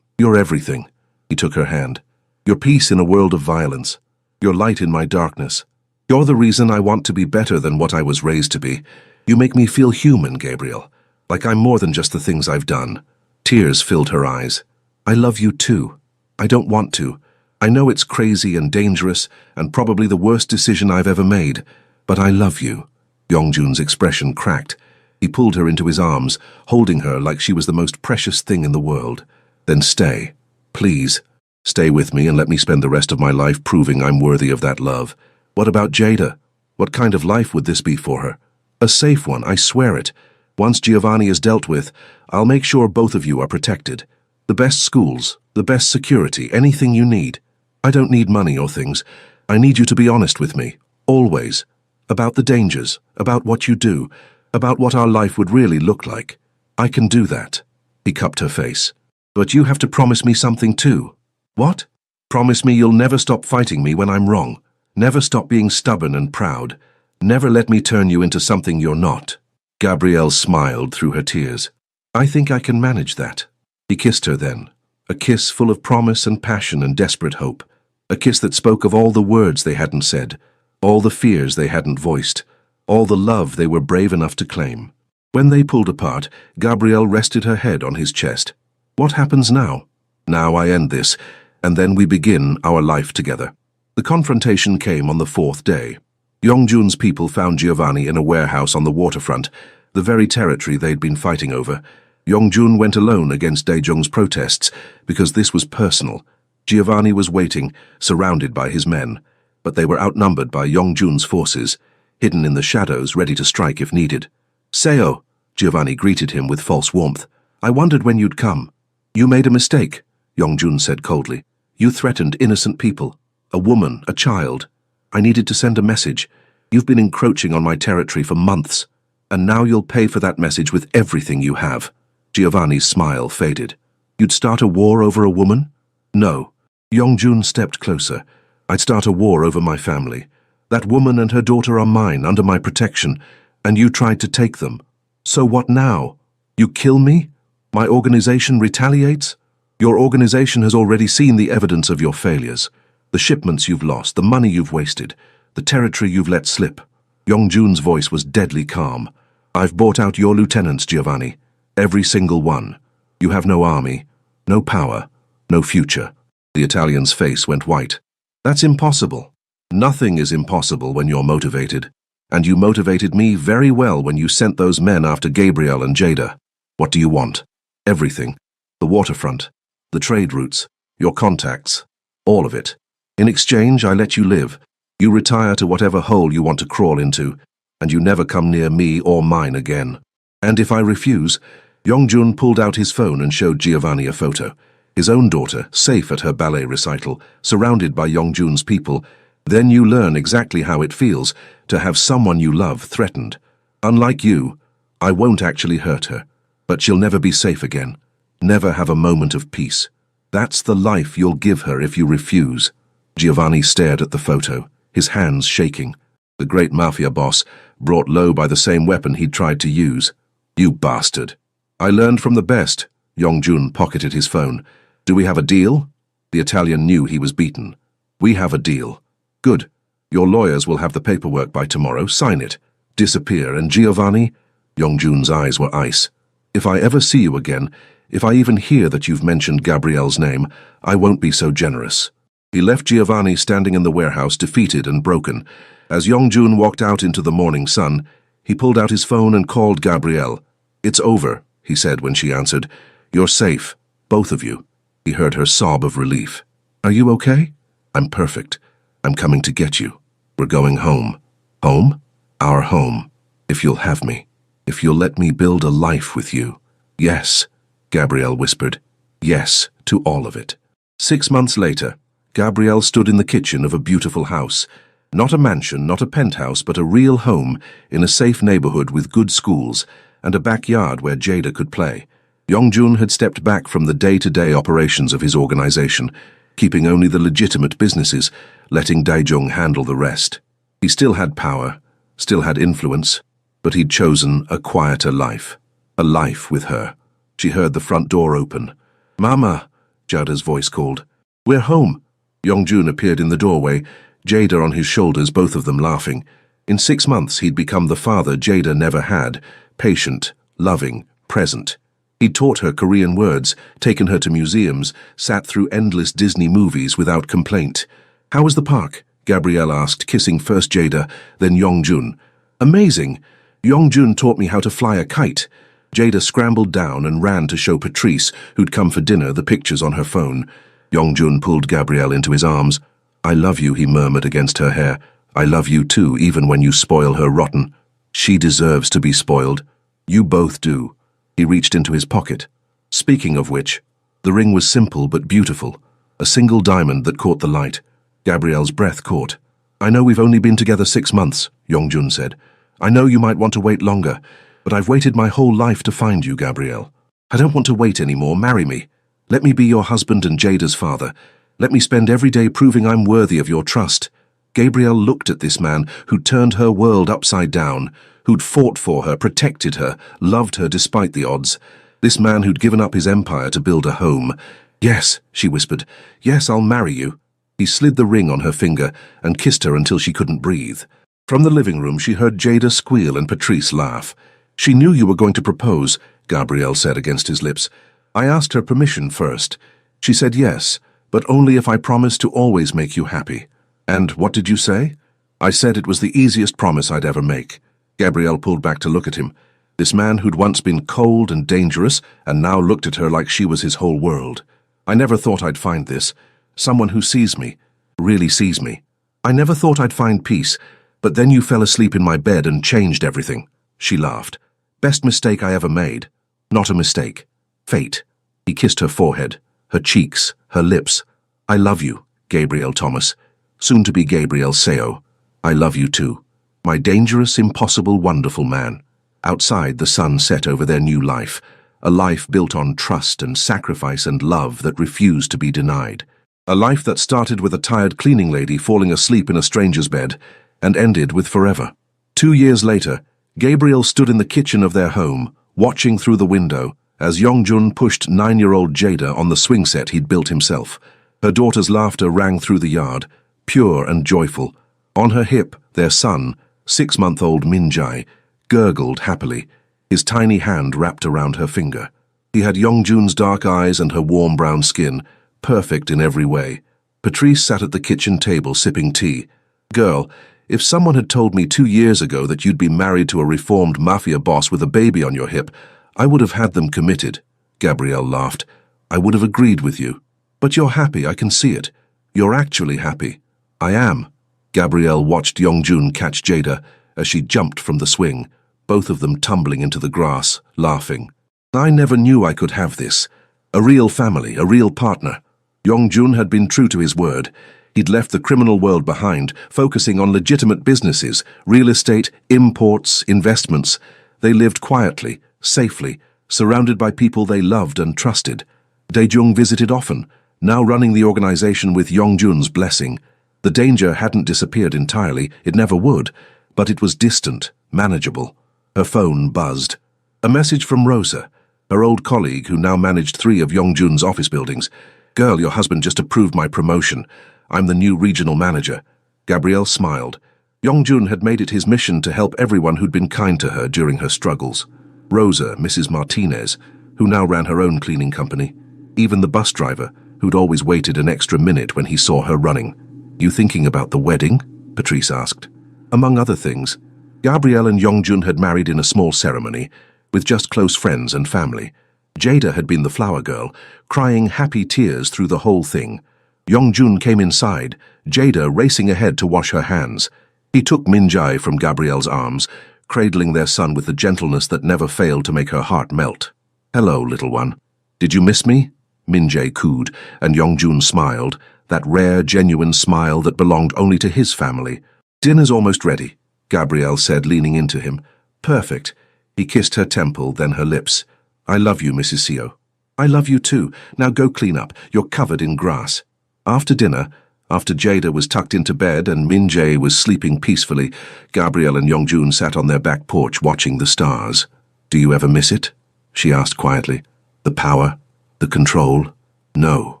You're everything." He took her hand. "Your peace in a world of violence. Your light in my darkness. You're the reason I want to be better than what I was raised to be. You make me feel human, Gabrielle. Like I'm more than just the things I've done." Tears filled her eyes. "I love you too. I don't want to. I know it's crazy and dangerous and probably the worst decision I've ever made, but I love you." Yongjun's expression cracked. He pulled her into his arms, holding her like she was the most precious thing in the world. "Then stay. Please. Stay with me and let me spend the rest of my life proving I'm worthy of that love. What about Jada? What kind of life would this be for her? A safe one, I swear it. Once Giovanni is dealt with, I'll make sure both of you are protected. The best schools, the best security, anything you need. I don't need money or things. I need you to be honest with me, always. About the dangers, about what you do, about what our life would really look like. I can do that." He cupped her face. "But you have to promise me something too." "What?" "Promise me you'll never stop fighting me when I'm wrong. Never stop being stubborn and proud. Never let me turn you into something you're not." Gabrielle smiled through her tears. "I think I can manage that." He kissed her then, a kiss full of promise and passion and desperate hope. A kiss that spoke of all the words they hadn't said, all the fears they hadn't voiced, all the love they were brave enough to claim. When they pulled apart, Gabrielle rested her head on his chest. "What happens now?" "Now I end this, and then we begin our life together." The confrontation came on the 4th day. Yongjun's people found Giovanni in a warehouse on the waterfront, the very territory they'd been fighting over. Yongjun went alone against Daejong's protests because this was personal. Giovanni was waiting, surrounded by his men, but they were outnumbered by Yongjun's forces, hidden in the shadows ready to strike if needed. "Seo," Giovanni greeted him with false warmth. "I wondered when you'd come." "You made a mistake," Yongjun said coldly. "You threatened innocent people. A woman, a child. I needed to send a message. You've been encroaching on my territory for months, and now you'll pay for that message with everything you have." Giovanni's smile faded. "You'd start a war over a woman?" "No." Yongjun stepped closer. "I'd start a war over my family. That woman and her daughter are mine, under my protection, and you tried to take them. So what now? You kill me? My organization retaliates? Your organization has already seen the evidence of your failures. The shipments you've lost, the money you've wasted, the territory you've let slip." Yongjun's voice was deadly calm. "I've bought out your lieutenants, Giovanni. Every single one. You have no army, no power, no future." The Italian's face went white. "That's impossible." "Nothing is impossible when you're motivated. And you motivated me very well when you sent those men after Gabrielle and Jada. What do you want?" "Everything. The waterfront, the trade routes, your contacts, all of it. In exchange, I let you live. You retire to whatever hole you want to crawl into, and you never come near me or mine again. And if I refuse, Yongjun pulled out his phone and showed Giovanni a photo. His own daughter, safe at her ballet recital, surrounded by Yongjun's people. Then you learn exactly how it feels to have someone you love threatened. Unlike you, I won't actually hurt her, but she'll never be safe again. Never have a moment of peace. That's the life you'll give her if you refuse. Giovanni stared at the photo, his hands shaking. The great Mafia boss, brought low by the same weapon he'd tried to use. You bastard. I learned from the best. Yongjun pocketed his phone. Do we have a deal? The Italian knew he was beaten. We have a deal. Good. Your lawyers will have the paperwork by tomorrow. Sign it. Disappear. And Giovanni? Yongjun's eyes were ice. If I ever see you again, if I even hear that you've mentioned Gabrielle's name, I won't be so generous. He left Giovanni standing in the warehouse, defeated and broken. As Yongjun walked out into the morning sun, he pulled out his phone and called Gabrielle. It's over, he said when she answered. You're safe, both of you. He heard her sob of relief. Are you okay? I'm perfect. I'm coming to get you. We're going home. Home? Our home. If you'll have me. If you'll let me build a life with you. Yes, Gabrielle whispered. Yes, to all of it. 6 months later, Gabrielle stood in the kitchen of a beautiful house. Not a mansion, not a penthouse, but a real home in a safe neighborhood with good schools and a backyard where Jada could play. Yongjun had stepped back from the day-to-day operations of his organization, keeping only the legitimate businesses, letting Daejong handle the rest. He still had power, still had influence, but he'd chosen a quieter life. A life with her. She heard the front door open. Mama, Jada's voice called. We're home. Yongjun appeared in the doorway, Jada on his shoulders, both of them laughing. In 6 months he'd become the father Jada never had, patient, loving, present. He'd taught her Korean words, taken her to museums, sat through endless Disney movies without complaint. How was the park? Gabrielle asked, kissing first Jada, then Yongjun. Amazing. Yongjun taught me how to fly a kite. Jada scrambled down and ran to show Patrice, who'd come for dinner, the pictures on her phone. Yongjun pulled Gabrielle into his arms. I love you, he murmured against her hair. I love you too, even when you spoil her rotten. She deserves to be spoiled. You both do. He reached into his pocket. Speaking of which, the ring was simple but beautiful, a single diamond that caught the light. Gabrielle's breath caught. I know we've only been together 6 months, Yongjun said. I know you might want to wait longer, but I've waited my whole life to find you, Gabrielle. I don't want to wait anymore. Marry me. Let me be your husband and Jada's father. Let me spend every day proving I'm worthy of your trust. Gabrielle looked at this man who'd turned her world upside down, who'd fought for her, protected her, loved her despite the odds. This man who'd given up his empire to build a home. Yes, she whispered. Yes, I'll marry you. He slid the ring on her finger and kissed her until she couldn't breathe. From the living room she heard Jada squeal and Patrice laugh. She knew you were going to propose, Gabrielle said against his lips. I asked her permission first. She said yes, but only if I promised to always make you happy. And what did you say? I said it was the easiest promise I'd ever make. Gabrielle pulled back to look at him. This man who'd once been cold and dangerous and now looked at her like she was his whole world. I never thought I'd find this. Someone who sees me, really sees me. I never thought I'd find peace, but then you fell asleep in my bed and changed everything. She laughed. Best mistake I ever made. Not a mistake. Fate. He kissed her forehead, her cheeks, her lips. I love you, Gabrielle Thomas. Soon to be Gabrielle Seo. I love you too. My dangerous, impossible, wonderful man. Outside, the sun set over their new life. A life built on trust and sacrifice and love that refused to be denied. A life that started with a tired cleaning lady falling asleep in a stranger's bed and ended with forever. 2 years later, Gabrielle stood in the kitchen of their home, watching through the window, as Yongjun pushed 9-year-old Jada on the swing set he'd built himself. Her daughter's laughter rang through the yard, pure and joyful. On her hip, their son, 6-month-old Minjai, gurgled happily, his tiny hand wrapped around her finger. He had Yongjun's dark eyes and her warm brown skin, perfect in every way. Patrice sat at the kitchen table sipping tea. Girl, if someone had told me 2 years ago that you'd be married to a reformed Mafia boss with a baby on your hip, I would have had them committed. Gabrielle laughed. I would have agreed with you. But you're happy, I can see it. You're actually happy. I am. Gabrielle watched Yongjun catch Jada as she jumped from the swing, both of them tumbling into the grass, laughing. I never knew I could have this. A real family, a real partner. Yongjun had been true to his word. He'd left the criminal world behind, focusing on legitimate businesses, real estate, imports, investments. They lived quietly, safely, surrounded by people they loved and trusted. Daejung visited often, now running the organization with Yongjun's blessing. The danger hadn't disappeared entirely, it never would, but it was distant, manageable. Her phone buzzed. A message from Rosa, her old colleague who now managed 3 of Yongjun's office buildings. "Girl, your husband just approved my promotion. I'm the new regional manager." Gabrielle smiled. Yongjun had made it his mission to help everyone who'd been kind to her during her struggles. Rosa, Mrs. Martinez, who now ran her own cleaning company. Even the bus driver, who'd always waited an extra minute when he saw her running. "You thinking about the wedding?" Patrice asked. Among other things, Gabrielle and Yongjun had married in a small ceremony, with just close friends and family. Jada had been the flower girl, crying happy tears through the whole thing. Yongjun came inside, Jada racing ahead to wash her hands. He took Minjae from Gabrielle's arms, cradling their son with the gentleness that never failed to make her heart melt. "Hello, little one. Did you miss me?" Minjae cooed, and Yongjun smiled, that rare, genuine smile that belonged only to his family. "Dinner's almost ready," Gabrielle said, leaning into him. "Perfect." He kissed her temple, then her lips. "I love you, Mrs. Seo." "I love you too. Now go clean up. You're covered in grass." After dinner, after Jada was tucked into bed and Minjae was sleeping peacefully, Gabrielle and Yongjun sat on their back porch watching the stars. "Do you ever miss it?" she asked quietly. "The power? The control?" "No."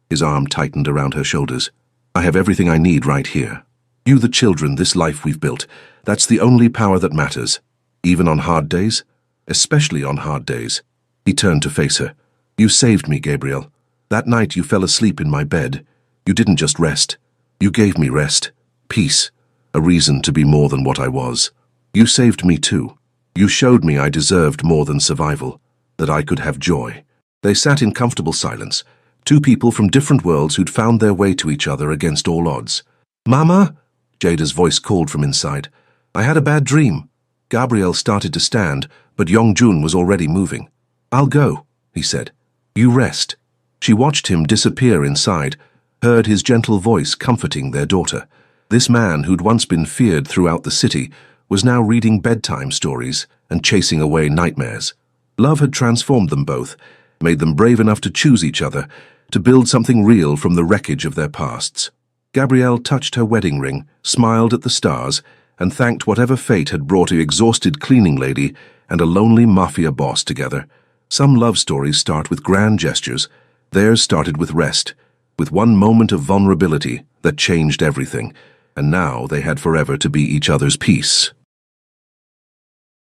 His arm tightened around her shoulders. "I have everything I need right here. You, the children, this life we've built. That's the only power that matters. Even on hard days? Especially on hard days." He turned to face her. "You saved me, Gabrielle. That night you fell asleep in my bed. You didn't just rest. You gave me rest, peace, a reason to be more than what I was. You saved me too. You showed me I deserved more than survival, that I could have joy." They sat in comfortable silence, 2 people from different worlds who'd found their way to each other against all odds. "Mama?" Jada's voice called from inside. "I had a bad dream." Gabrielle started to stand, but Yongjun was already moving. "I'll go," he said. "You rest." She watched him disappear inside, heard his gentle voice comforting their daughter. This man who'd once been feared throughout the city was now reading bedtime stories and chasing away nightmares. Love had transformed them both, made them brave enough to choose each other, to build something real from the wreckage of their pasts. Gabrielle touched her wedding ring, smiled at the stars, and thanked whatever fate had brought an exhausted cleaning lady and a lonely mafia boss together. Some love stories start with grand gestures. Theirs started with rest, with one moment of vulnerability that changed everything, and now they had forever to be each other's peace.